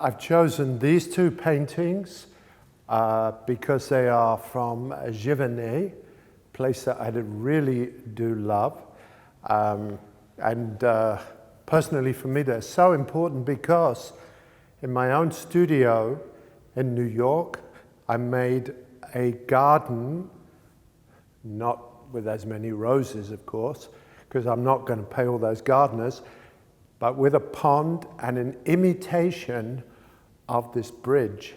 I've chosen these two paintings because they are from Giverny, a place that I really do love. Personally for me they're so important because in my own studio in New York, I made a garden, not with as many roses of course, because I'm not going to pay all those gardeners, but with a pond and an imitation of this bridge.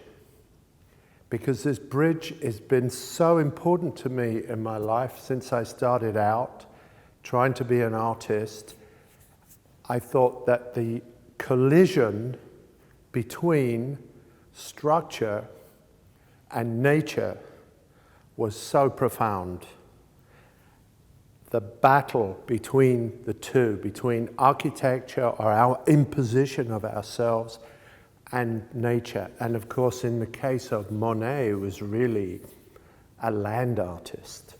Because this bridge has been so important to me in my life since I started out trying to be an artist. I thought that the collision between structure and nature was so profound. The battle between the two, between architecture or our imposition of ourselves and nature. And of course, in the case of Monet, who was really a land artist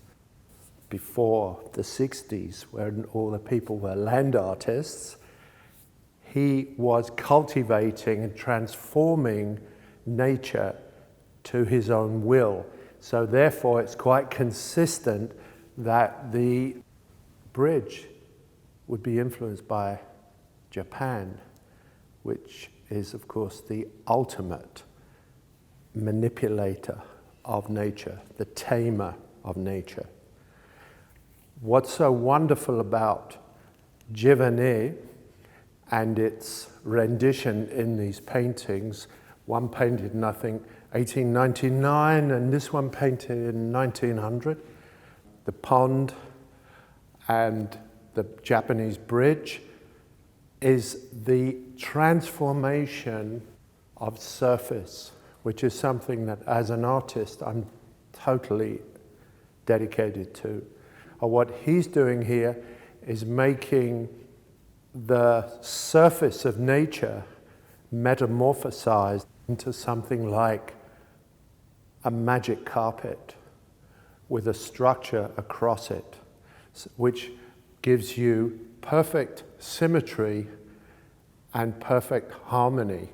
before the 60s, when all the people were land artists, he was cultivating and transforming nature to his own will. So therefore, it's quite consistent that the bridge would be influenced by Japan, which is, of course, the ultimate manipulator of nature, the tamer of nature. What's so wonderful about Giverny and its rendition in these paintings, one painted in, I think, 1899, and this one painted in 1900, the pond and the Japanese bridge, is the transformation of surface, which is something that as an artist I'm totally dedicated to. What he's doing here is making the surface of nature metamorphosized into something like a magic carpet with a structure across it, which gives you perfect symmetry and perfect harmony,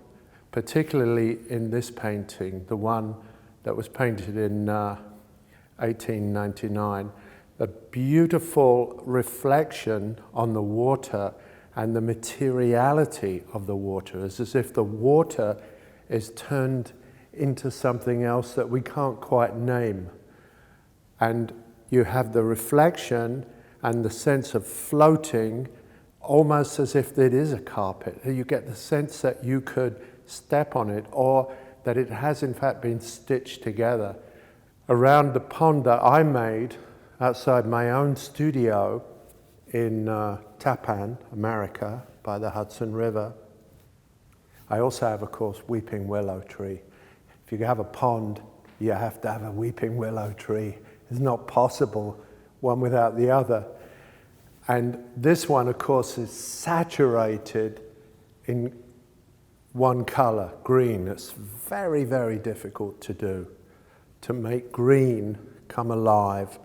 particularly in this painting, the one that was painted in 1899. The beautiful reflection on the water and the materiality of the water. It's as if the water is turned into something else that we can't quite name. And you have the reflection and the sense of floating, almost as if it is a carpet. You get the sense that you could step on it, or that it has in fact been stitched together. Around the pond that I made outside my own studio in Tappan, America, by the Hudson River, I also have, of course, weeping willow tree. If you have a pond, you have to have a weeping willow tree. It's not possible one without the other. And this one, of course, is saturated in one color, green. It's very, very difficult to do, to make green come alive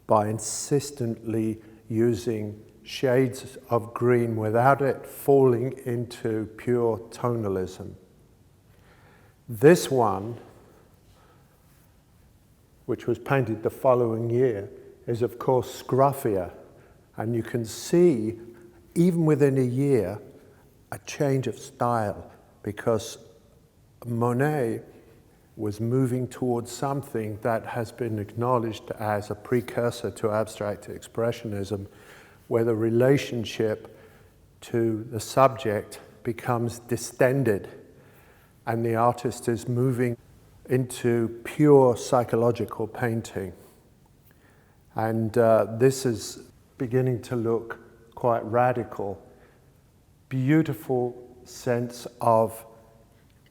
by insistently using shades of green without it falling into pure tonalism. This one, which was painted the following year, is of course scruffier. And you can see, even within a year, a change of style, because Monet was moving towards something that has been acknowledged as a precursor to abstract expressionism, where the relationship to the subject becomes distended, and the artist is moving into pure psychological painting. And this is beginning to look quite radical. Beautiful sense of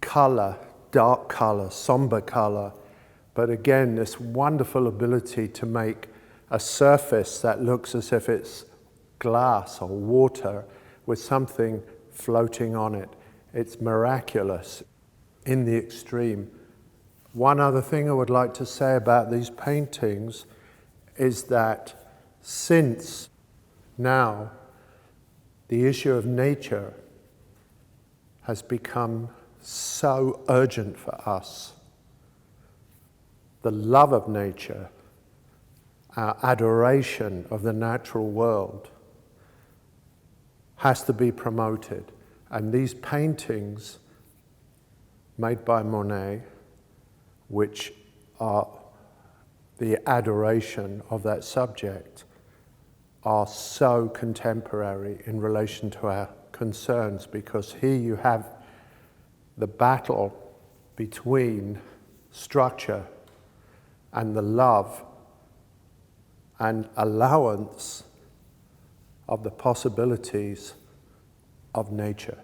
color, dark color, somber color, but again, this wonderful ability to make a surface that looks as if it's glass or water with something floating on it. It's miraculous in the extreme. One other thing I would like to say about these paintings is that since now the issue of nature has become so urgent for us. The love of nature, our adoration of the natural world has to be promoted. And these paintings made by Monet, which are the adoration of that subject, are so contemporary in relation to our concerns, because here you have the battle between structure and the love and allowance of the possibilities of nature.